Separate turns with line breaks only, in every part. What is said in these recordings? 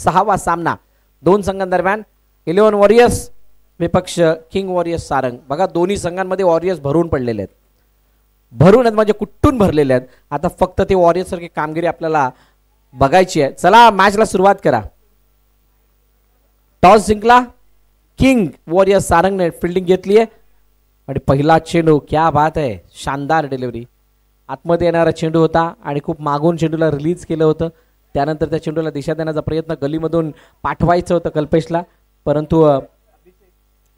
6वा सामना दोन संघांदरम्यान 11 वॉरियर्स विपक्ष किंग वॉरियर्स सारंग. बघा दोन्ही संघांमध्ये वॉरियर्स भरून पडलेले आहेत, भरून आहेत म्हणजे कुठून भरलेले आहेत. आता फक्त ते वॉरियर्स सारखी कामगिरी आपल्याला बघायची आहे. चला मॅचला सुरुवात करा. टॉस जिंकला किंग वॉरियर्स सारंगने, फिल्डिंग घेतली आहे आणि पहिला चेंडू, क्या बात आहे, शानदार डिलिव्हरी. आतमध्ये येणारा चेंडू होता आणि खूप मागून चेंडूला रिलीज केलं होतं. त्यानंतर त्या चेंडूला दिशा देण्याचा प्रयत्न गलीमधून पाठवायचं होतं कल्पेशला, परंतु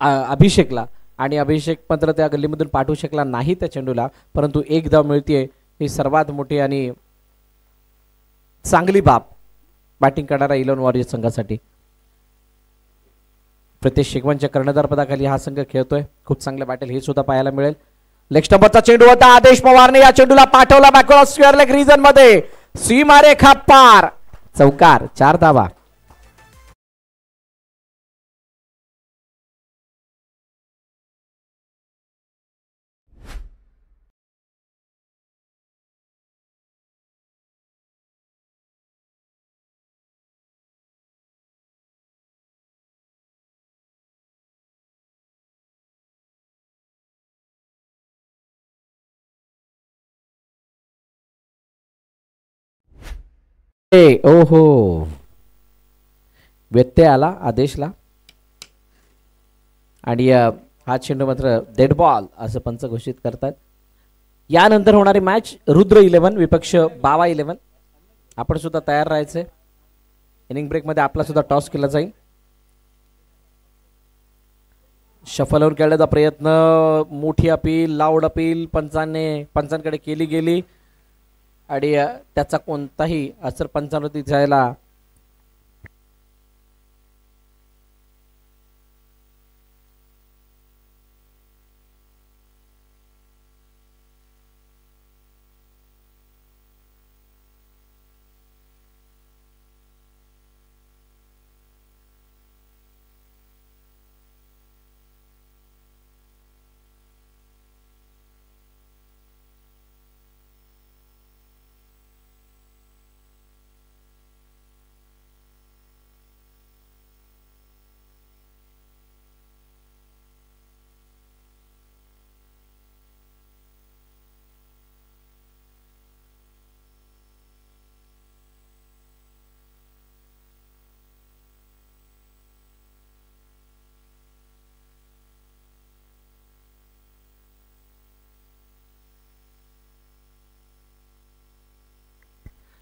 अभिषेकला, आणि अभिषेक मात्र त्या गल्लीमधून पाठवू शकला नाही त्या चेंडूला. परंतु एक धाव मिळते, ही सर्वात मोठी आणि चांगली बाब बॅटिंग करणारा 11 वॉरियर्स संघासाठी. प्रितेश शेगवनच्या कर्णधारपदाखाली हा संघ खेळतोय. खूप चांगलं बॅटल हे सुद्धा पाहायला मिळेल. लेग स्टंपचा चेंडू होता, आदेश पवारने या चेंडूला पाठवला बॅकवर्ड स्क्वेअर लेग रिजन मध्ये, सीमारेखा पार, चौकार, 4 धावा. ओहो, व्यत्यय आला आदेशला आणि हा चेंडू मात्र डेड बॉल असं पंच घोषित करतात. यानंतर होणारी मॅच रुद्र 11 विपक्ष बावा 11. आपण सुद्धा तयार राहायचंय. इनिंग ब्रेक मध्ये आपला सुद्धा टॉस केला जाईल. शफल होऊन खेळण्याचा प्रयत्न, मोठी अपील, लाऊड अपील पंचांकडे केली गेली आणि त्याचा कोणताही असर पंचांवरती जायला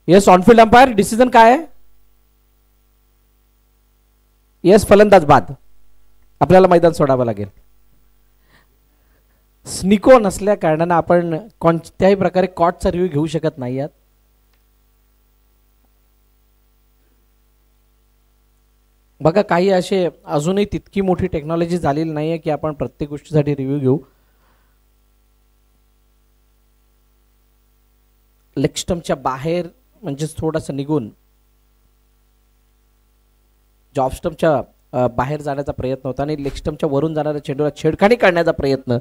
येस ऑनफिल्ड अंपायर डिसिजन काय आहे? येस फलंदाज बाद, आपल्याला मैदान सोडावं लागेल. स्निको नसल्या कारणाने आपण कोणत्याही प्रकारे कॉटचा रिव्ह्यू घेऊ शकत नाही आहात. बघा काही असे अजूनही तितकी मोठी टेक्नॉलॉजी झालेली नाहीये की आपण प्रत्येक गोष्टीसाठी रिव्ह्यू घेऊ. लेग स्टंपच्या बाहेर म्हणजे थोडासा निघून जॉब स्टंपच्या बाहेर जाण्याचा प्रयत्न होता आणि लेग स्टंपच्या वरून जाणाऱ्या चेंडूला छेडखानी करण्याचा प्रयत्न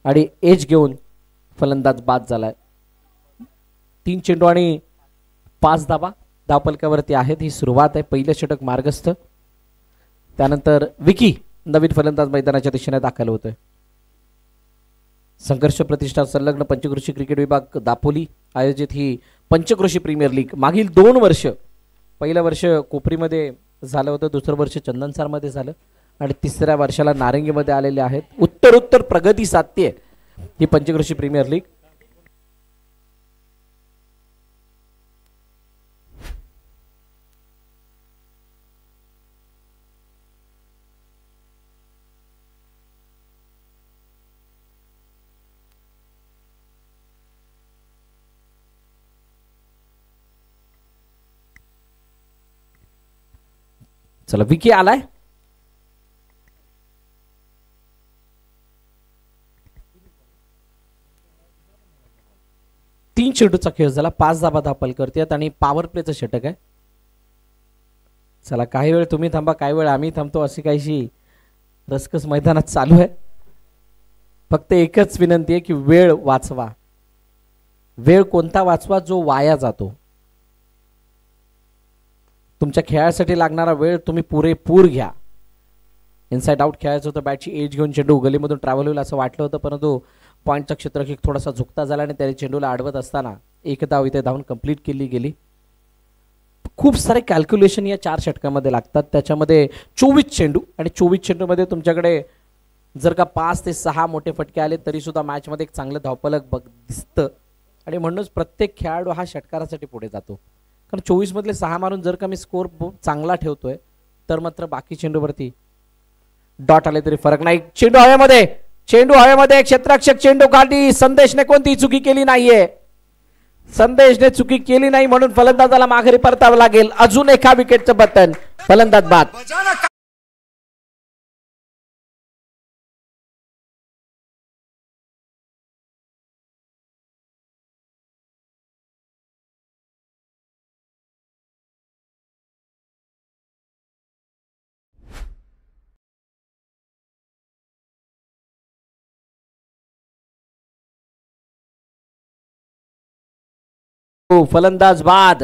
आणि एज घेऊन फलंदाज बाद झालाय. 3 चेंडू आणि 5 धावा धावपलकावरती आहेत. ही सुरुवात आहे. पहिलं षटक मार्गस्थ. त्यानंतर विकी नवीन फलंदाज मैदानाच्या दिशेने दाखल होतोय. संघर्ष प्रतिष्ठान संलग्न पंचक्रोशी क्रिकेट विभाग दापोली आयोजित ही पंचक्रोशी प्रीमियर लीग मागील 2 वर्ष, पहिलं वर्ष कोपरीमध्ये झालं होतं, दुसरं वर्ष चंदनसारमध्ये झालं आणि तिसऱ्या वर्षाला नारंगीमध्ये आलेले आहेत. उत्तरोत्तर प्रगती साधते ही पंचक्रोशी प्रीमियर लीग. चला विकी आलाय. तीन चेंडूचा खेळ झाला. 5 धाबा धापल करतात आणि पॉवर प्लेचं षटक आहे. चला काही वेळ तुम्ही थांबा, काही वेळ आम्ही थांबतो, अशी काहीशी रसकस मैदानात चालू आहे. फक्त एकच विनंती आहे की वेळ वाचवा. वेळ कोणता वाचवा जो वाया जातो. तुमच्या खेळासाठी लागणारा वेळ तुम्ही पुरेपूर घ्या. इनसाइड आउट खेळायचं होतं, बॅटची एज घेऊन चेंडू गलीमधून ट्रॅव्हल होईल असं वाटलं होतं, परंतु पॉईंटचा क्षेत्रफळ थोडासा झुकता झाला आणि त्याने चेंडूला अडवत असताना एक धाव इथे धावून कंप्लीट केली गेली. खूप सारे कॅल्क्युलेशन या 4 षटकामध्ये लागतात. त्याच्यामध्ये 24 चेंडू आणि 24 चेंडूमध्ये तुमच्याकडे जर का 5 ते 6 मोठे फटके आले तरी सुद्धा मॅचमध्ये एक चांगलं धावफलक दिसतं आणि म्हणूनच प्रत्येक खेळाडू हा षटकारासाठी पुढे जातो. कारण 24 मधले 6 मारून जर का मी स्कोर चांगला ठेवतोय तर मात्र बाकी चेंडूवरती डॉट आले तरी फरक नाही. चेंडू हवेमध्ये क्षेत्ररक्षक चेंडू खाली. संदेशने कोणती चुकी केली नाहीये, संदेशने चुकी केली नाही म्हणून फलंदाजाला माघारी परतावं लागेल. अजून एका विकेटचं बटन, फलंदाज बाद. फलंदाज बाद.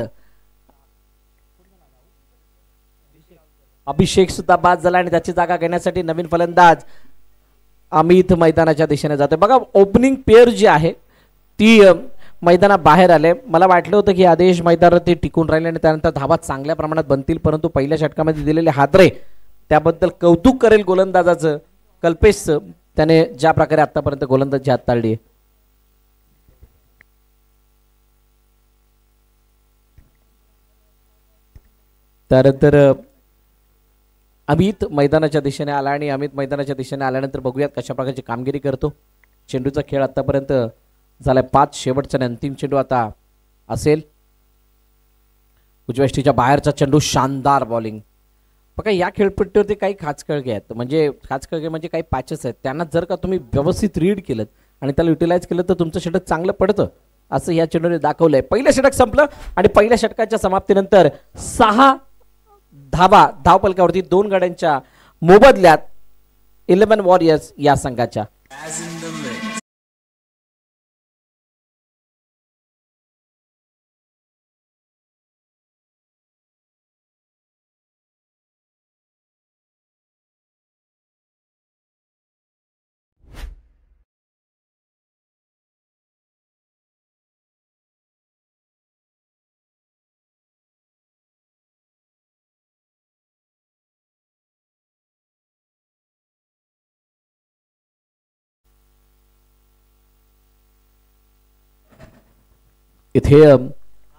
अभिषेक सुद्धा बाद झाला आणि त्याची जागा घेण्यासाठी नवीन फलंदाज अमित मैदानाच्या दिशेने जाते. बघा ओपनिंग पेअर जी आहे ती मैदानाबाहेर आले. मला वाटलं होतं की आदेश मैदानावरती टिकून राहिले आणि त्यानंतर धावा चांगल्या प्रमाणात बनतील, परंतु पहिल्या षटकामध्ये दिलेले हादरे त्याबद्दल कौतुक करेल गोलंदाजाचं, कल्पेशचं. त्याने ज्या प्रकारे आतापर्यंत गोलंदाजी हाताळली आहे. त्यानंतर अमित मैदानाच्या दिशेने आला आणि अमित मैदानाच्या दिशेने आल्यानंतर बघूयात कशा प्रकारची कामगिरी करतो. चेंडूचा खेळ आतापर्यंत झालाय 5. शेवटचा आणि अंतिम चेंडू आता असेल. उजव्या बाहेरचा चेंडू, शानदार बॉलिंग. बघा या खेळपट्टीवरती काही खाचखळगे आहेत, म्हणजे खाचखळगे म्हणजे काही पॅचेस आहेत. त्यांना जर का तुम्ही व्यवस्थित रीड केलं आणि त्याला युटिलाइज केलं तर तुमचं षटक चांगलं पडतं, असं या चेंडूने दाखवलंय. पहिलं षटक संपलं आणि पहिल्या षटकाच्या समाप्तीनंतर 6 धावा धावपलकावरती 2 गड्यांच्या मोबदल्यात 11 वॉरियर्स या संघाच्या. इथे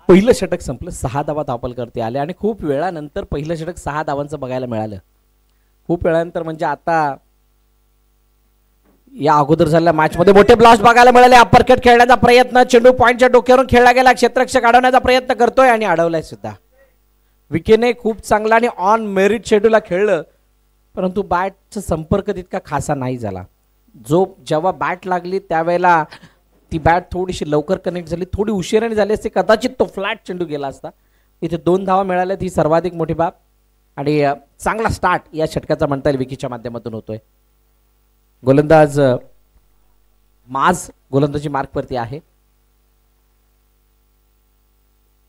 पहिलं षटक संपलं, 6 धावा धावपलकरती आले आणि खूप वेळानंतर पहिलं षटक 6 धावांचं बघायला मिळालं. खूप वेळानंतर म्हणजे आता या अगोदर झालेल्या मॅच मध्ये मोठे ब्लास्ट बघायला मिळाले. अपरकट खेळण्याचा प्रयत्न, चेंडू पॉइंटच्या डोक्यावरून खेळला गेला. क्षेत्ररक्षक अडवण्याचा प्रयत्न करतोय आणि अडवलाय सुद्धा. विकेने खूप चांगला आणि ऑन मेरिट शेड्यूलला खेळलं, परंतु बॅटचा संपर्क तितका खासा नाही झाला. जो जेव्हा बॅट लागली त्यावेळेला ती बॅट थोडीशी लवकर कनेक्ट झाली, थोडी उशिराने झाली असते कदाचित तो फ्लॅट चेंडू गेला असता. इथे 2 धावा मिळाल्या, ही सर्वाधिक मोठी बाब आणि चांगला स्टार्ट या षटकाचा म्हणता येईल विकीच्या माध्यमातून होतोय. गोलंदाज माज गोलंदाजी मार्कवरती आहे.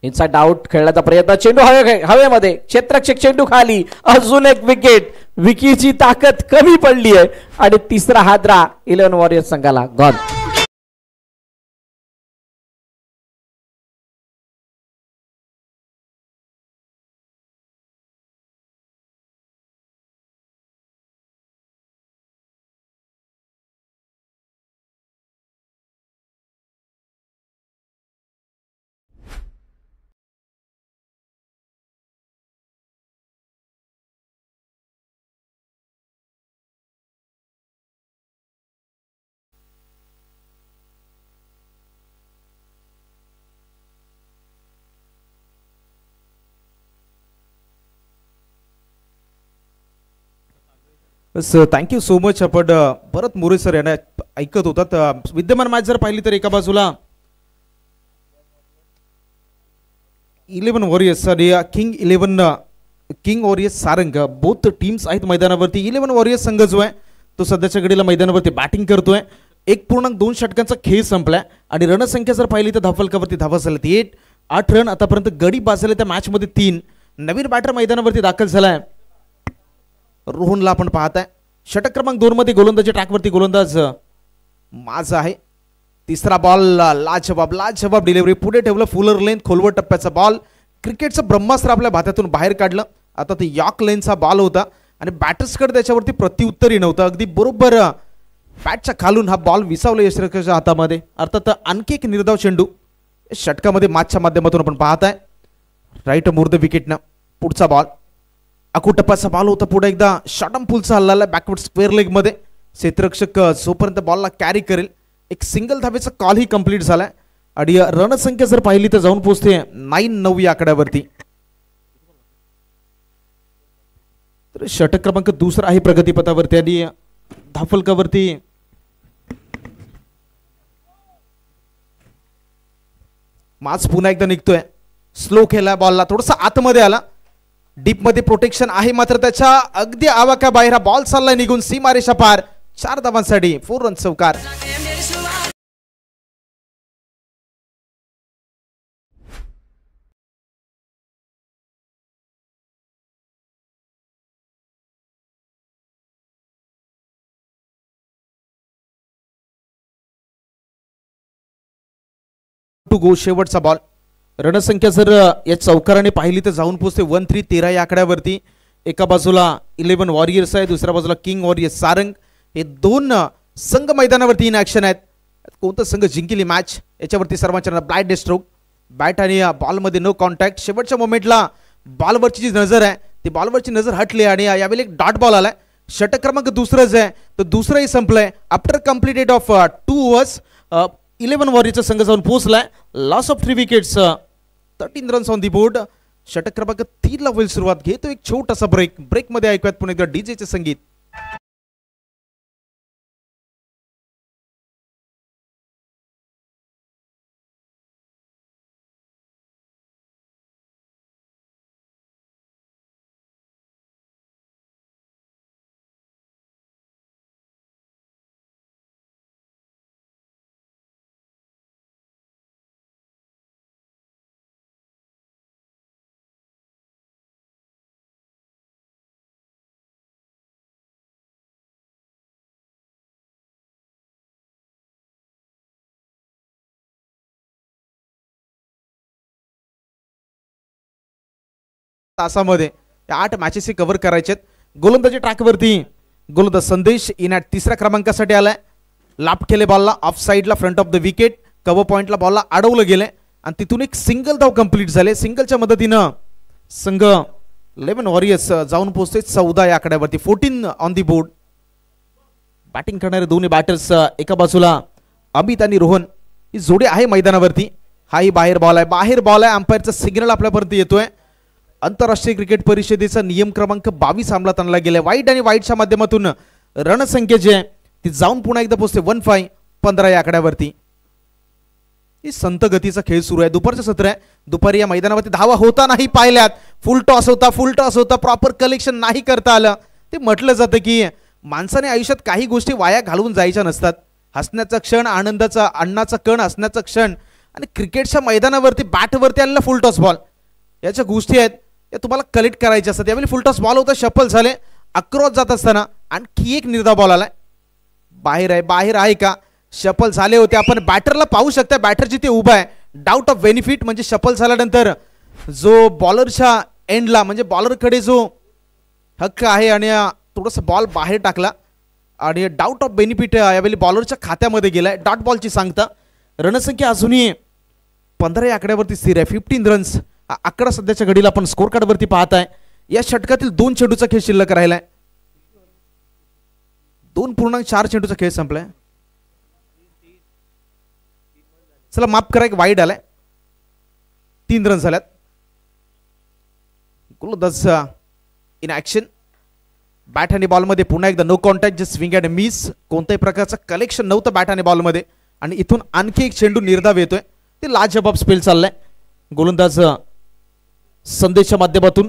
इनसाइड आउट खेळण्याचा प्रयत्न, चेंडू हवेमध्ये, क्षेत्ररक्षक चेंडू खाली. अजून एक विकेट. विकीची ताकद कमी पडली आहे आणि तिसरा हादरा 11 वॉरियर्स संघाला गॉन.
Thank you so much. आपण परत मोरे सर यांना ऐकत होतात. विद्यमान मॅच जर पाहिली तर एका बाजूला 11 वॉरियर्स आणि king warriors Sarang both teams आहेत मैदानावरती. 11 वॉरियर्स संघ जो आहे तो सध्याच्या घडीला मैदानावरती बॅटिंग करतोय. 1.2 षटकांचा खेळ संपलाय आणि रणसंख्या जर पाहिली तर धावफलकावरती धावा झाल्यात 8 रन. आतापर्यंत गडी बाद झाले त्या मॅचमध्ये 3 नवीन बॅटर मैदानावरती दाखल झालाय रोहनला आपण पाहताय. षटक क्रमांक 2 मध्ये गोलंदाजी ट्रॅकवरती गोलंदाज माझा आहे. तिसरा बॉल लाजवाब डिलिव्हरी पुढे ठेवलं फुलर लेन खोलवर टप्प्याचा बॉल. क्रिकेटचं ब्रह्मास्त्र आपल्या भात्यातून बाहेर काढलं. आता ते यॉर्क लेनचा बॉल होता आणि बॅटर्सकडे त्याच्यावरती प्रत्युत्तरही नव्हतं. अगदी बरोबर बॅटच्या खालून हा बॉल विसावला यशराजच्या हातामध्ये. अर्थात आणखी एक निर्धाव चेंडू षटकामध्ये माचच्या माध्यमातून आपण पाहताय. राईट मुर्द विकेटनं पुढचा बॉल अकुटप्पाचा बॉल होता. पुढे एकदा शॉर्टम पुलचा हल्ला बॅकवर्ड स्क्वेअर लेग मध्ये. क्षेत्ररक्षक जोपर्यंत बॉलला कॅरी करेल एक सिंगल धावेचा कॉल ही कंप्लीट झालाय आणि रणसंख्या जर पाहिली तर जाऊन पोहोचते 9-9 या आकड्यावरती. तर षटक क्रमांक 2 आहे प्रगतीपथावरती आणि धाफलकावरती माच पुन्हा एकदा निघतोय. स्लो खेळला बॉलला थोडासा आतमध्ये आला. डीप मध्ये प्रोटेक्शन आहे मात्र त्याच्या अगदी आवाक्या बाहेर हा बॉल चाललाय निघून सीमारेषा पार. 4 धावांसाठी 4 रन चौकार. टू गो शेवटचा बॉल. रणसंख्या जर या चौकाराने पाहिली तर जाऊन पोहोचते 1-3-13 या आकड्यावरती. एका बाजूला 11 वॉरियर्स आहे दुसऱ्या बाजूला किंग वॉरियर्स सारंग. हे दोन संघ मैदानावरती इन ॲक्शन आहेत. कोणतं संघ जिंकली मॅच याच्यावरती सर्वांच्या ब्लाइंड स्ट्रोक. बॅट आणि बॉलमध्ये नो कॉन्टॅक्ट. शेवटच्या मोमेंटला बॉलवरची जी नजर आहे ती बॉलवरची नजर हटली आणि यावेळी एक डॉट बॉल आलाय. षटक क्रमांक 2 आहे तर दुसरंही संपलंय. आफ्टर कम्प्लिटेड ऑफ 2 ओव्हर्स 11 वॉरियरचा संघ जाऊन पोहोचलाय. Loss of 3 wickets 13 runs on the board. षटक क्रमांक 3 ला होईल सुरुवात. घेतो एक छोटासा ब्रेक मध्ये ऐकूयात पुन्हा एकदा डीजेचे संगीत. तासामध्ये 8 मॅचेस कव्हर करायचे. गोलंदाजी ट्रॅकवरती गोलंदाज संदेश इन ॲट 3ऱ्या क्रमांकासाठी आलाय. लाप केले बॉलला ऑफ साईडला front of the wicket. Cover पॉइंटला बॉलला अडवलं गेलंय आणि तिथून एक सिंगल धाव कंप्लीट झाले. सिंगलच्या मदतीनं संघ 11 वॉरियर्स जाऊन पोहोचते 14 या आकड्यावरती. 14 ऑन दी बोर्ड. बॅटिंग करणारे दोन्ही बॅटर्स एका बाजूला अमित आणि रोहन ही जोडी आहे मैदानावरती. हाही बाहेर बॉल आहे. अंपायरचा सिग्नल आपल्यापर्यंत येतोय. आंतरराष्ट्रीय क्रिकेट परिषदेचा नियम क्रमांक 22 अंमलात आणला गेला. वाईट आणि वाईटच्या माध्यमातून रणसंख्या जी आहे ती जाऊन पुन्हा एकदा पोहोचते 15 या आकड्यावरती. ही संत गतीचा खेळ सुरू आहे. दुपारचं सत्र आहे. दुपारी या मैदानावरती धावा होता नाही पाहिल्यात. फुल टॉस होता प्रॉपर कलेक्शन नाही करता आलं. ते म्हटलं जातं की माणसाने आयुष्यात काही गोष्टी वाया घालवून जायच्या नसतात. हसण्याचा क्षण आनंदाचा अन्नाचा कण हसण्याचा क्षण आणि क्रिकेटच्या मैदानावरती बॅटवरती आलेला फुल टॉस बॉल याच्या गोष्टी आहेत या तुम्हाला कलेक्ट करायच्या असतात. यावेळी फुल टॉस बॉल होता. शफल झाले. अक्रॉस जात असताना आणखी एक निर्धाव बॉल आलाय. बाहेर आहे का. शफल झाले होते. आपण बॅटरला पाहू शकता. बॅटर जिथे उभा आहे डाऊट ऑफ बेनिफिट म्हणजे शफल झाल्यानंतर जो बॉलरच्या एंडला म्हणजे बॉलरकडे जो हक्क आहे आणि थोडासा बॉल बाहेर टाकला आणि डाऊट ऑफ बेनिफिट यावेळी बॉलरच्या खात्यामध्ये गेलाय. डॉट बॉलची सांगता. रणसंख्या अजूनही 15 या आकड्यावरती स्थिर आहे. 15 रन्स आकडा सध्याच्या घडीला आपण स्कोर कार्डवरती पाहताय. या षटकातील 2 चेंडूचा खेळ शिल्लक राहिलाय. 2.4 चेंडूचा खेळ संपलाय. चला माफ करा एक वाईड आलाय. 3 रन झाल्यात. गोलंदाज इन ॲक्शन. बॅट आणि बॉलमध्ये पुन्हा एकदा no contact just swing and miss. कोणत्याही प्रकारचं कलेक्शन नव्हतं बॅट आणि बॉलमध्ये आणि इथून आणखी एक चेंडू निर्धाव येतोय. ते लाजवाब स्पेल चाललाय. गोलंदाज संदेशच्या माध्यमातून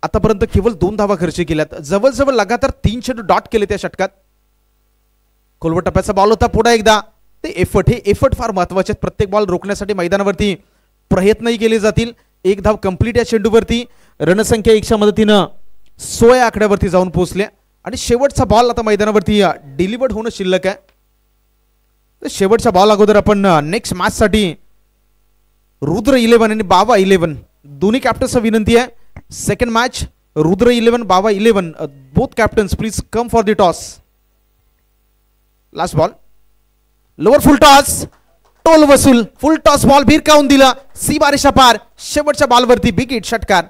आतापर्यंत केवळ 2 धावा खर्च केल्यात. जवळजवळ लगातार 3 चेंडू डॉट केले त्या षटकात. खोलवर टप्प्याचा बॉल होता. पुढे एकदा ते एफर्ट फार महत्वाचे आहेत. प्रत्येक बॉल रोखण्यासाठी मैदानावरती प्रयत्नही केले जातील. 1 धाव कंप्लीट या चेंडूवरती. रणसंख्या 1च्या मदतीनं 16 आकड्यावरती जाऊन पोहोचल्या आणि शेवटचा बॉल आता मैदानावरती डिलिव्हर्ड होणं शिल्लक आहे. तर शेवटच्या बॉल अगोदर आपण नेक्स्ट मॅच साठी रुद्र 11 आणि बाबा 11 दोन्ही कॅप्टन्सना विनंती आहे. सेकंड मॅच रुद्र 11 बाबा 11 both captains please come for the toss. Last ball lower full toss toll वसूल फुल टॉस बॉल भिरकावून दिला सीमारेषा पार. शेवटच्या बॉलवरती बिग हिट षटकार.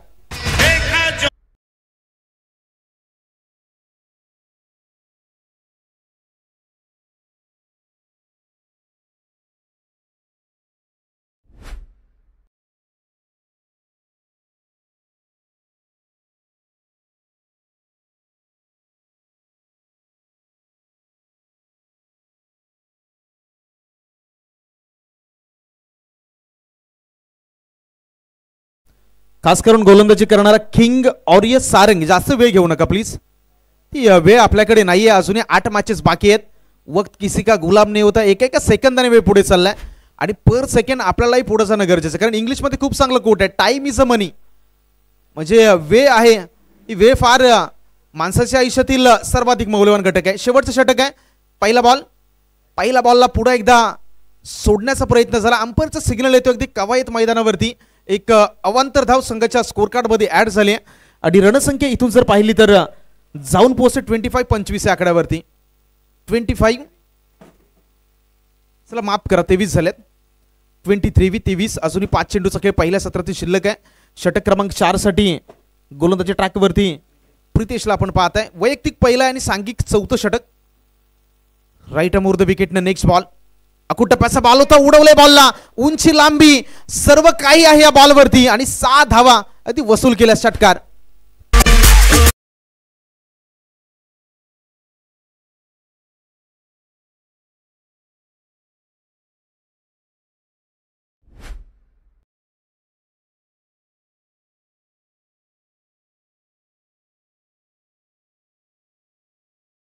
खास करून गोलंदाजी करणारा किंग ऑरियस सारंग जास्त वेळ घेऊ नका प्लीज. ती वेळ आपल्याकडे नाहीये. अजूनही 8 मॅचेस बाकी आहेत. वक्त किसी का गुलाम नाही होता. एका सेकंदाने वेळ पुढे चाललाय आणि पर सेकंड आपल्यालाही पुढे जाणं गरजेचं. कारण इंग्लिशमध्ये खूप चांगलं कोट आहे टाइम इज अ मनी. म्हणजे वेळ आहे ही वेळ फार माणसाच्या आयुष्यातील सर्वाधिक मौल्यवान घटक आहे. शेवटचं षटक आहे. पहिला बॉलला पुढे एकदा सोडण्याचा प्रयत्न झाला. अंपायरचा सिग्नल येतो. अगदी कवायत मैदानावरती एक अवांतर धाव संघाच्या स्कोर कार्ड मध्ये ऍड झाली आणि रणसंख्या इथून जर पाहिली तर जाऊन पोहोचते 25-25 या आकड्यावरती. 25 चला माफ करा 23 झालेत. 23 अजूनही 5 चेंडूचा खेळ पहिल्या सत्रातील शिल्लक आहे. षटक क्रमांक 4 साठी गोलंदाजी ट्रॅकवरती प्रितेशला आपण पाहत आहे. वैयक्तिक पहिला आणि सांघिक 4थं षटक. राईट अमोर द विकेटनं नेक्स्ट बॉल. अकुटप्प्याचा बॉल होता उडवले बॉलला उंची लांबी सर्व काही आहे या बॉलवरती आणि 6 धावा अगदी वसूल केल्या षटकार.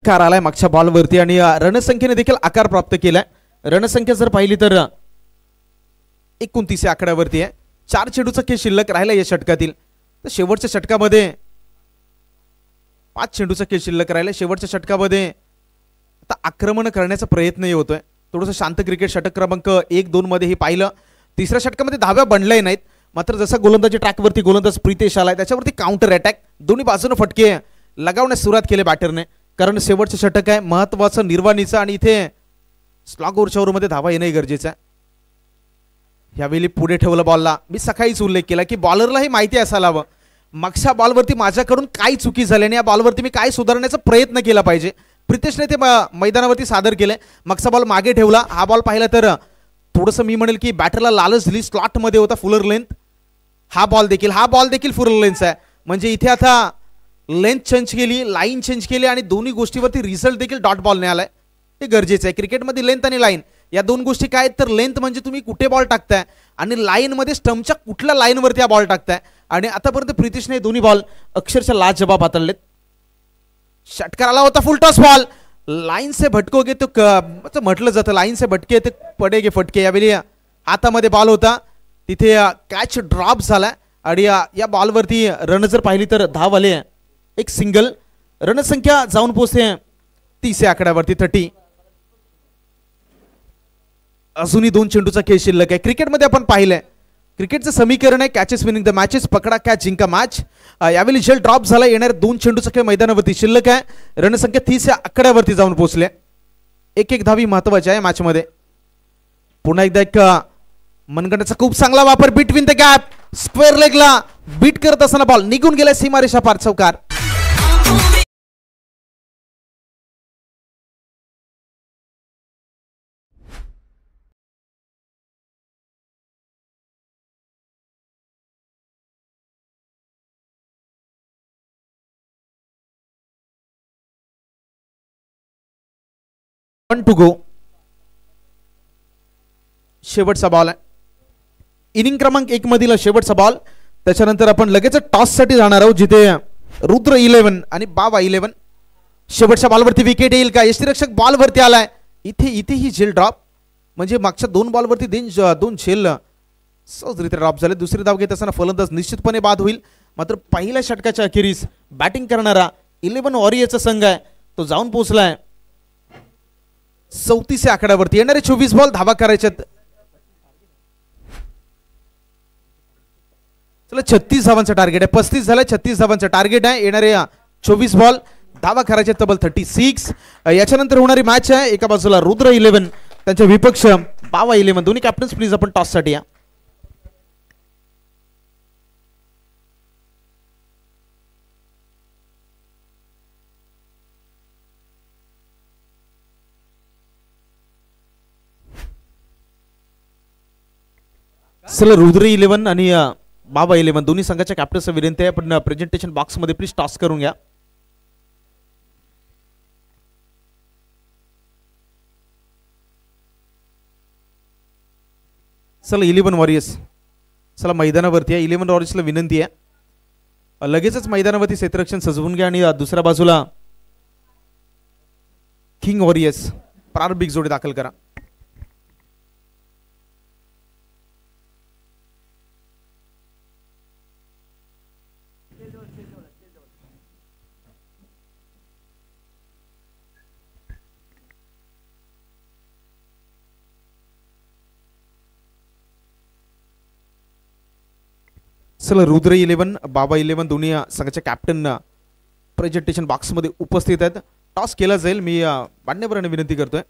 कार आलाय मागच्या बॉलवरती आणि रणसंख्येने देखील आकार प्राप्त केलाय. रणसंख्या जर पाहिली तर 29 या आकड्यावरती आहे. 4 चेंडूचा खेळ शिल्लक राहिला या षटकातील. तर शेवटच्या षटकामध्ये 5 चेंडूचा खेळ शिल्लक राहिला. शेवटच्या षटकामध्ये आता आक्रमण करण्याचा प्रयत्नही होतोय. थोडंसं शांत क्रिकेट षटक क्रमांक 1-2 मध्ये हे पाहिलं. तिसऱ्या षटकामध्ये धाव्या बनल्याही नाहीत. मात्र जसा गोलंदाजी ट्रॅकवरती गोलंदाज प्रितेश आलाय त्याच्यावरती काउंटर अटॅक दोन्ही बाजूने फटके लगावण्यास सुरुवात केली बॅटरने. कारण शेवटचं षटक आहे महत्वाचं निर्वाणीचं आणि इथे स्लॉग ओव्हरच्या ओव्हरमध्ये धावा येणं गरजेचं आहे. यावेळी पुढे ठेवलं बॉलला. मी सकाळीच उल्लेख केला की बॉलरलाही माहिती असायला हवं मागच्या बॉलवरती माझ्याकडून काय चुकी झाली आणि या बॉलवरती मी काय सुधारण्याचा प्रयत्न केला पाहिजे. प्रितेशने ते मैदानावरती सादर केले. मागचा बॉल मागे ठेवला. हा बॉल पाहिला तर थोडंसं मी म्हणेल की बॅटरला लालच दिली. स्लॉटमध्ये होता फुलर लेंथ. हा बॉल देखील फुलर लेंथ आहे. म्हणजे इथे आता लेंथ चेंज केली लाईन चेंज केली आणि दोन्ही गोष्टीवरती रिझल्ट देखील डॉट बॉलने आलाय. हे गरजेचं आहे. क्रिकेटमध्ये लेंथ आणि लाईन या दोन गोष्टी काय आहेत तर लेंथ म्हणजे तुम्ही कुठे बॉल टाकताय आणि लाईन मध्ये स्टंपच्या कुठल्या लाईनवरती हा बॉल टाकताय. आणि आतापर्यंत प्रितेशने दोन्ही बॉल अक्षरशः लाजवाब हाताळलेत. षटकार आला होता फुल टॉस बॉल लाईन से भटकोगे तो म्हटलं जातं लाईन से भटके ते पडेगे फटके. यावेळी हातामध्ये बॉल होता तिथे कॅच ड्रॉप झाला आणि या बॉलवरती रन जर पाहिली तर धाव आले. एक सिंगल. रणसंख्या जाऊन पोहोचते 30 या आकड्यावरती 30. अजूनही 2 चेंडूचा खेळ शिल्लक आहे. क्रिकेटमध्ये आपण पाहिलंय क्रिकेटचं समीकरण आहे कॅचेस विनिंग द मॅचेस. पकडा कॅच जिंका मॅच. यावेळी झेल ड्रॉप झाला. येणारे 2 चेंडूचा खेळ मैदानावरती शिल्लक आहे. रणसंख्या 30 या आकड्यावरती जाऊन पोहोचले. एक धावी महत्वाची आहे मॅच मध्ये. पुन्हा एकदा एक मनगटाचा खूप चांगला वापर बिटवीन द गॅप स्क्वेअर लेगला बीट करत असताना बॉल निघून गेला सीमारेषा पार. चौकार. To go. शेवटचा बॉल आहे. इनिंग क्रमांक 1 मधील शेवटचा बॉल. त्याच्यानंतर आपण लगेच टॉस साठी जाणार आहोत जिथे रुद्र 11 आणि बाबा 11. शेवटच्या बॉलवरती विकेट येईल का. यष्टीरक्षक बॉलवरती आलाय. इथे ही झेल ड्रॉप म्हणजे मागच्या 2 बॉलवरती 2 झेल सहजरित्या ड्रॉप झाले. दुसरी धाव घेत असताना फलंदाज निश्चितपणे बाद होईल मात्र पहिल्या षटकाच्या अखेरीस बॅटिंग करणारा 11 वॉरियर्सचा संघ आहे तो जाऊन पोहोचलाय 34 आकड्यावरती. येणारे 24 बॉल धावा करायच्यात. चला 36 धावांचं टार्गेट आहे. 35 झालं, 36 धावांचं टार्गेट आहे. येणारे 24 बॉल धावा करायचे तब्बल 36. याच्यानंतर होणारी मॅच आहे एका बाजूला रुद्र 11 त्यांच्या विपक्ष बावा 11. दोन्ही कॅप्टन्स प्लीज आपण टॉस साठी या. चला रुद्र 11 आणि बाबा 11 दोन्ही संघाच्या कॅप्टन्सचा विनंती आहे पण प्रेझेंटेशन बॉक्स मध्ये प्लीज टॉस करून घ्या. चला 11 वॉरियर्स चला मैदानावरती आहे. 11 वॉरियर्सला विनंती आहे लगेचच मैदानावरती क्षेत्ररक्षण सजवून घ्या आणि दुसऱ्या बाजूला किंग वॉरियर्स प्रारंभिक जोडी दाखल करा. चला रुद्र 11 बाबा 11 दोन्ही संघाच्या कॅप्टन प्रेझेंटेशन बॉक्स मध्ये उपस्थित आहेत. टॉस केला जाईल. मी मान्यवरांना विनंती करतोय.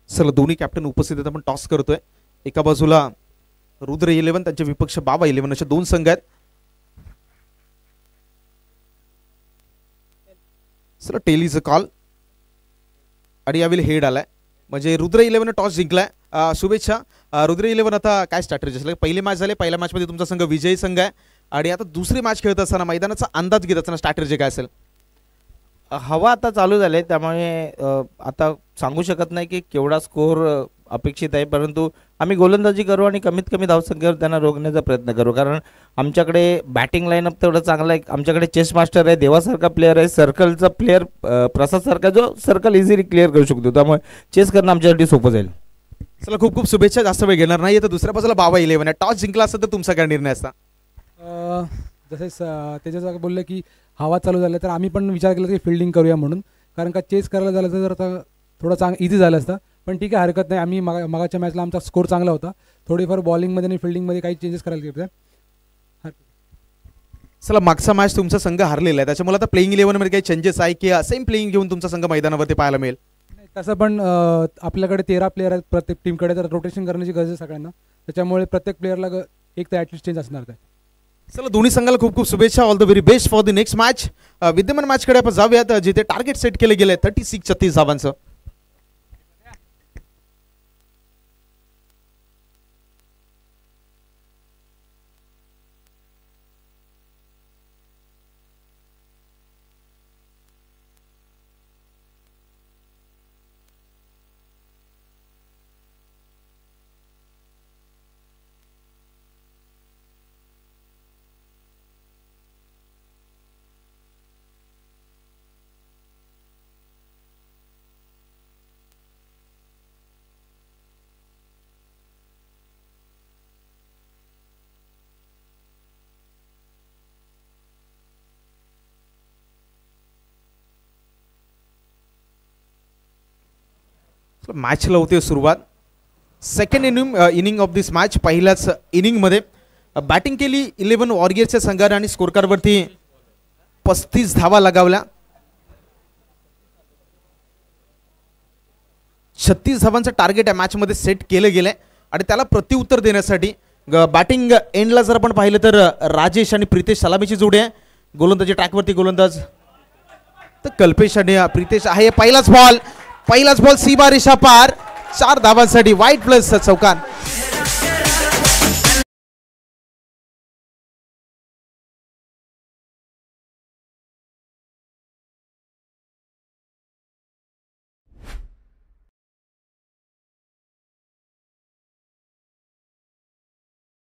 चला दोन्ही कॅप्टन उपस्थित आहेत. आपण टॉस करतोय. एका बाजूला रुद्र 11 त्यांचे विपक्ष बाबा 11 असे दोन संघ आहेत. चला टेलीचं कॉल आणि यावेळी हेड आलाय म्हणजे रुद्र 11 टॉस जिंकलाय. शुभेच्छा रुद्र 11. आता काय स्ट्रॅटेजी असेल? पहिली मॅच झाले. पहिल्या मॅच मध्ये तुमचा संघ विजयी संघ आहे आणि आता दुसरी मॅच खेळत असताना मैदानाचा अंदाज घेत असताना स्ट्रॅटेजी काय असेल?
हवा आता चालू झाले त्यामुळे आता सांगू शकत नाही की केवढा स्कोर अपेक्षित आहे, परंतु आम्ही गोलंदाजी करू आणि कमीत कमी धावसंख्येवर त्यांना रोखण्याचा प्रयत्न करू. कारण आमच्याकडे बॅटिंग लाईनअप तेवढं चांगलं आहे. आमच्याकडे चेस मास्टर आहे, देवासारखा प्लेअर आहे, सर्कलचा प्लेअर प्रसादसारखा जो सर्कल इझिली क्लिअर करू शकतो. त्यामुळे चेस करणं आमच्यासाठी सोपं जाईल.
चला खूप खूप शुभेच्छा. जास्त वेळ घेणार नाही. तर दुसऱ्या बाजूला बाबा 11 आहे. टॉस जिंकला असता तर तुमचा काय निर्णय असता?
जसे त्याच्यासारखं बोललं की हवा चालू झालं तर आम्ही पण विचार केला की फिल्डिंग करूया म्हणून. कारण का चेस करायला झालं तर आता थोडं इझी झालं असतं. पण ठीक आहे, हरकत नाही. आम्ही मगाच्या मॅचला आमचा स्कोर चांगला होता. थोडीफार बॉलिंगमध्ये आणि फिल्डिंगमध्ये काही चेंजेस करायला घेतले.
चला मागचा मॅच तुमचा संघ हारलेला आहे त्याच्यामुळे आता प्लेइंग 11 मध्ये काही चेंजेस आहे की सेम प्लेइंग घेऊन तुमचा संघ मैदानावरती पाहायला मिळेल?
नाही तसं पण आपल्याकडे 13 प्लेअर आहेत प्रत्येक टीमकडे, तर रोटेशन करण्याची गरज आहे सगळ्यांना. त्याच्यामुळे प्रत्येक प्लेअरला एक तर ॲटलिस्ट चेंज असणार आहे.
चला दोन्ही संघाला खूप खूप शुभेच्छा. All the very best for the next match. विद्यमान मॅचकडे आपण जाऊयात जिथे टार्गेट सेट केले गेले 36 धावांचं. मॅचला होते सुरुवात. Second inning of this match. पहिल्याच इनिंगमध्ये बॅटिंग केली 11 वॉरियर्सच्या संघाने आणि स्कोर कार्डवरती 35 धावा लगावल्या. 36 धावांचं टार्गेट या मॅचमध्ये सेट केलं गेलंय आणि त्याला प्रत्युत्तर देण्यासाठी बॅटिंग एंडला जर आपण पाहिलं तर राजेश आणि प्रितेश सलामीची जोडी आहे. गोलंदाजी ट्रॅकवरती गोलंदाज तर कल्पेश आणि प्रितेश आहे. पहिलाच बॉल सीमा रेषा पार. 4 धावांसाठी वाईट प्लस चौकार.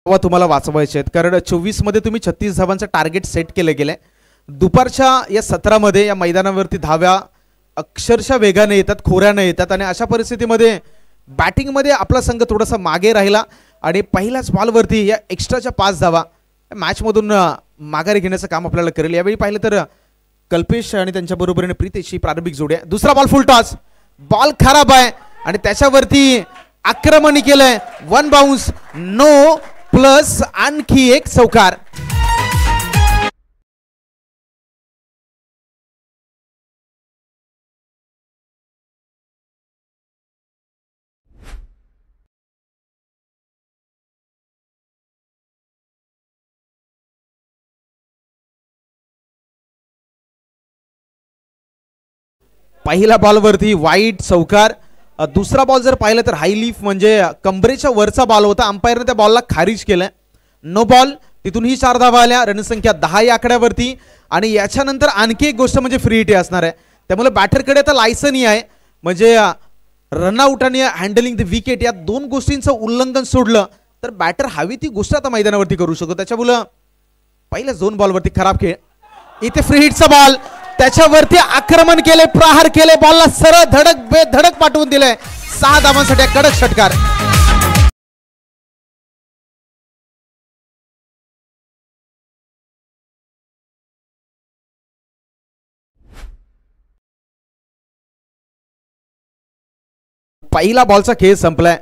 धावा तुम्हाला वाचवायचे आहेत, कारण 24 मध्ये तुम्ही 36 धावांचं टार्गेट सेट केलं गेलंय. दुपारच्या या 17 मध्ये या मैदानावरती धाव्या अक्षरशः वेगाने येतात, खोऱ्याने येतात आणि अशा परिस्थितीमध्ये बॅटिंगमध्ये आपला संघ थोडासा मागे राहिला आणि पहिल्याच बॉलवरती या एक्स्ट्राच्या 5 धावा मॅचमधून माघारी घेण्याचं काम आपल्याला करेल. यावेळी पाहिलं तर कल्पेश आणि त्यांच्या बरोबरीने प्रीतेशची प्रारंभिक जोडी आहे. दुसरा बॉल फुल टॉस, बॉल खराब आहे आणि त्याच्यावरती आक्रमण केलंय. 1 बाउन्स, नो प्लस आणखी एक चौकार. पहिल्या बॉलवरती वाईट चौकार. दुसरा बॉल जर पाहिलं तर हाय लीफ म्हणजे कंबरेच्या वरचा बॉल होता. अंपायरने त्या बॉलला खारिज केलं. No ball. तिथूनही 4 धावा आल्या. रणसंख्या 10 या आकड्यावरती आणि याच्यानंतर आणखी एक गोष्ट म्हणजे फ्री हिट असणार आहे. त्यामुळे बॅटरकडे आता लायसनही आहे, म्हणजे रनआउट आणि हँडलिंग द विकेट या 2 गोष्टींचं उल्लंघन सोडलं तर बॅटर हवी ती गोष्ट आता मैदानावरती करू शकतो. त्याच्यामुळं पहिल्या 2 बॉलवरती खराब खेळ. इथे फ्री हिटचा बॉल, त्याच्यावरती आक्रमण केले, प्रहार केले, बॉलला सरळ धडक बेधडक पाठवून दिले. 6 धावांसाठी कडक षटकार. पहिला बॉलचा खेळ संपलाय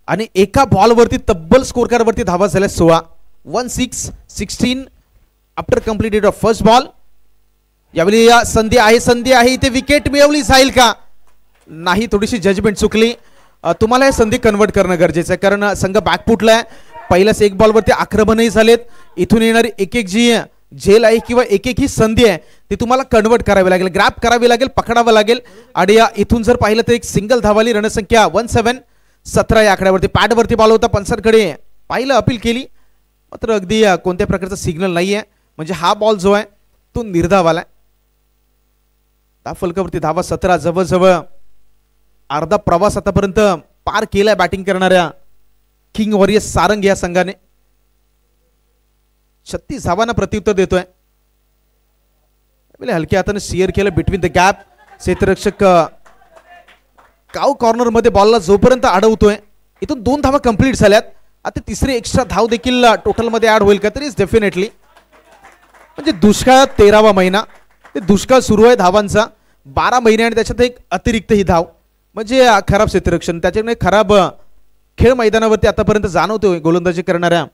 आणि एका बॉलवरती तब्बल स्कोर कार्डवरती धावा झाल्या 16. 1-6-16 after completed of first ball. यावेळी संधी आहे इथे विकेट मिळवली जाईल का नाही, थोडीशी जजमेंट चुकली. तुम्हाला हे संधी कन्वर्ट करणं गरजेचं आहे, कारण संघ बॅकफुटला आहे. पहिल्याच 1 बॉलवरती आक्रमणही झालेत. इथून येणारी एक जी झेल आहे किंवा एक ही संधी आहे ती तुम्हाला कन्वर्ट करावी लागेल, ग्रॅब करावी लागेल, पकडावं लागेल. आणि इथून जर पाहिलं तर एक सिंगल धावाली. रणसंख्या 17 या आकड्यावरती. पॅडवरती बॉल होता, पंचांकडे पाहिलं, अपील केली, मात्र अगदी कोणत्या प्रकारचा सिग्नल नाहीये, म्हणजे हा बॉल जो आहे तो निर्धावाला आहे. फलकावरती धावा 17. जवळजवळ अर्धा प्रवास आतापर्यंत पार केलाय बॅटिंग करणाऱ्या किंग वॉरियर्स सारंग या संघाने. 36 धावांना प्रत्युत्तर देतोय. हलक्या हाताने शेअर केलं बिटवीन द गॅप. क्षेत्ररक्षक काव कॉर्नर मध्ये बॉलला जोपर्यंत अडवतोय. इथून 2 धावा कंप्लीट झाल्यात. आता तिसरी एक्स्ट्रा धाव देखील टोटल मध्ये ऍड होईल का तरी डेफिनेटली, म्हणजे दुष्काळात 13वा महिना, ते दुष्काळ सुरू आहे धावांचा 12 महिने आणि त्याच्यात एक अतिरिक्त ही धाव, म्हणजे खराब क्षेत्ररक्षण. त्याच्यामुळे खराब खेळ मैदानावरती आतापर्यंत जाणवतोय गोलंदाजी करणाऱ्या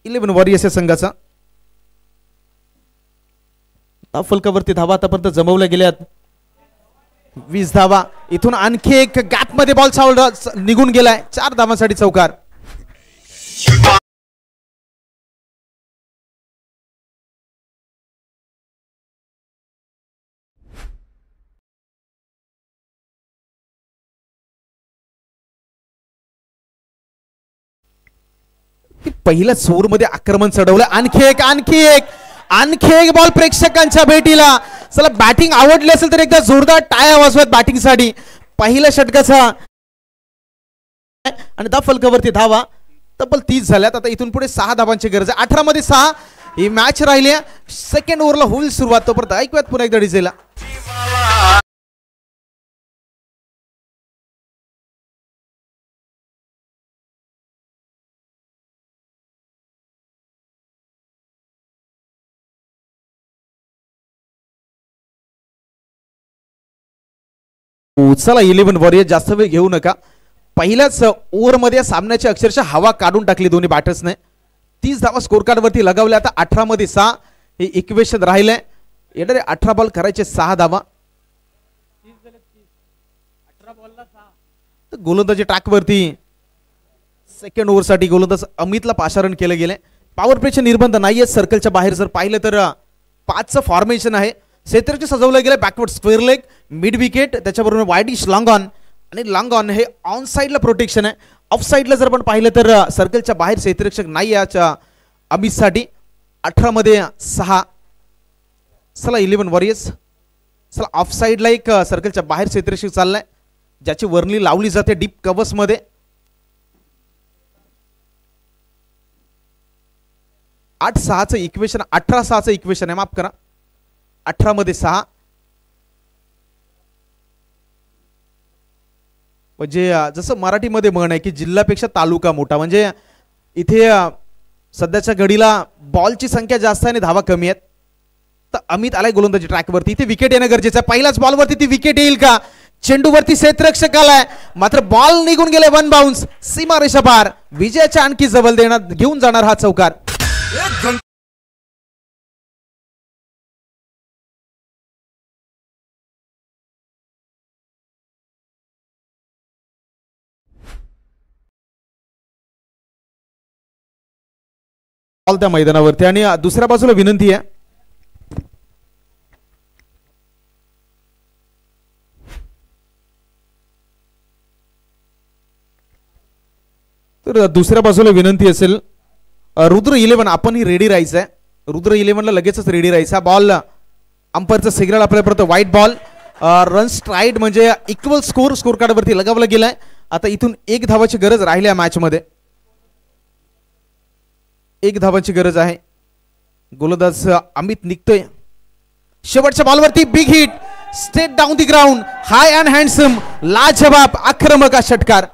11 वॉरियर्स या संघाचा. फलकावरती धावा आतापर्यंत जमवल्या गेल्यात 20 धावा. इथून आणखी एक गॅप मध्ये बॉल निघून गेलाय. 4 धावांसाठी चौकार. पहिल्याच ओव्हरमध्ये आक्रमण चढवलं. आणखी एक बॉल प्रेक्षकांच्या भेटीला. चला, बॅटिंग आवडली असेल तर एकदा जोरदार टाळ्या वाजवत बॅटिंगसाठी. पहिल्या षटकाचा आणि फलकावरती धावा तब्बल 30 झाल्यात. आता इथून पुढे 6 धावांची गरज आहे. 18 मध्ये 6 ही मॅच राहिली. सेकंड ओव्हरला होईल सुरुवात. तोपर्यंत ऐकूयात पुन्हा एकदा डीजेला. चला, 11 वॉरियर जास्त वेळ घेऊ नका. पहिल्याच ओव्हरमध्ये सामन्याची अक्षरशः हवा काढून टाकली दोन्ही बॅटर्सने. 30 धावा स्कोर कार्ड वरती लगावल्या. आता 18 मध्ये 6 हे इक्वेशन राहिलंय. येणारे 18 बॉल करायचे 6 धावा. गोलंदाजी ट्रॅक वरती सेकंड ओव्हर साठी गोलंदाज अमितला पाचारण केलं गेले. पॉवर प्लेचे निर्बंध नाहीये. सर्कलच्या बाहेर जर पाहिलं तर 5चं फॉर्मेशन आहे. क्षेत्ररक्षक सजवलं गेलं backward square leg, mid wicket, त्याच्याबरोबर वाईडिश लॉंग ऑन आणि लॉंग ऑन हे ऑन साइडला प्रोटेक्शन आहे. ऑफ साइडला जर आपण पाहिलं तर सर्कलच्या बाहेर क्षेत्ररक्षक नाही याच्या अमितसाठी. 18 मध्ये 6. चला, 11 वॉरियर्स. चला, ऑफ साइडला एक सर्कलच्या बाहेर क्षेत्ररक्षक चाललाय ज्याची वर्णी लावली जाते डीप कव्हर्स मध्ये. 8-6चं इक्वेशन 18-6चं इक्वेशन आहे, माफ करा 18 मध्ये 6 म्हणजे जसं मराठीमध्ये म्हण आहे की जिल्ह्यापेक्षा तालुका मोठा, म्हणजे इथे सध्याच्या घडीला बॉलची संख्या जास्त आहे आणि धावा कमी आहेत. तर अमित आलाय गोलंदाजी ट्रॅकवरती, इथे विकेट येणं गरजेचं आहे. पहिल्याच बॉलवरती ती विकेट येईल का? चेंडूवरती क्षेत्ररक्षक आलाय मात्र बॉल निघून गेले, वन बाउन्स, सीमारेषा पार. विजयाच्या आणखी जवळ देण्यात घेऊन जाणार हा चौकार. बॉल त्या मैदानावरती आणि दुसऱ्या बाजूला विनंती आहे तर दुसऱ्या बाजूला विनंती असेल रुद्र 11 आपणही रेडी राहायचं आहे. रुद्र 11ला लगेचच रेडी राहायचा. बॉल अंपायरचा सिग्नल आपल्यापर्यंत व्हाईट बॉल, रन स्ट्राईड म्हणजे इक्वल स्कोर स्कोर कार्डवरती लगावला गेलाय. आता इथून 1 धावाची गरज राहिली या मॅच मध्ये, 1 धावाची गरज आहे. गोलंदाज अमित निघतोय. शेवटच्या बॉलवरती big hit, straight down the ground, high and handsome, लाजवाब आक्रमक षटकार.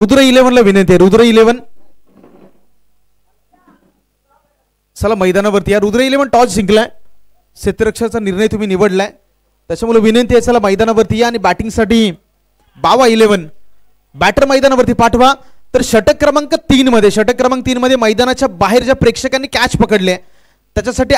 रुद्र 11ला विनंती आहे. रुद्र 11 चला मैदानावरती या. रुद्र 11 टॉस जिंकलाय, क्षेत्ररक्षकाचा निर्णय तुम्ही निवडलाय, त्याच्यामुळे विनंती आहे चला मैदानावरती या आणि बॅटिंगसाठी बावा 11 बॅटर मैदानावरती पाठवा. तर षटक क्रमांक 3 मध्ये मैदानाच्या बाहेर ज्या प्रेक्षकांनी कॅच पकडले त्याच्यासाठी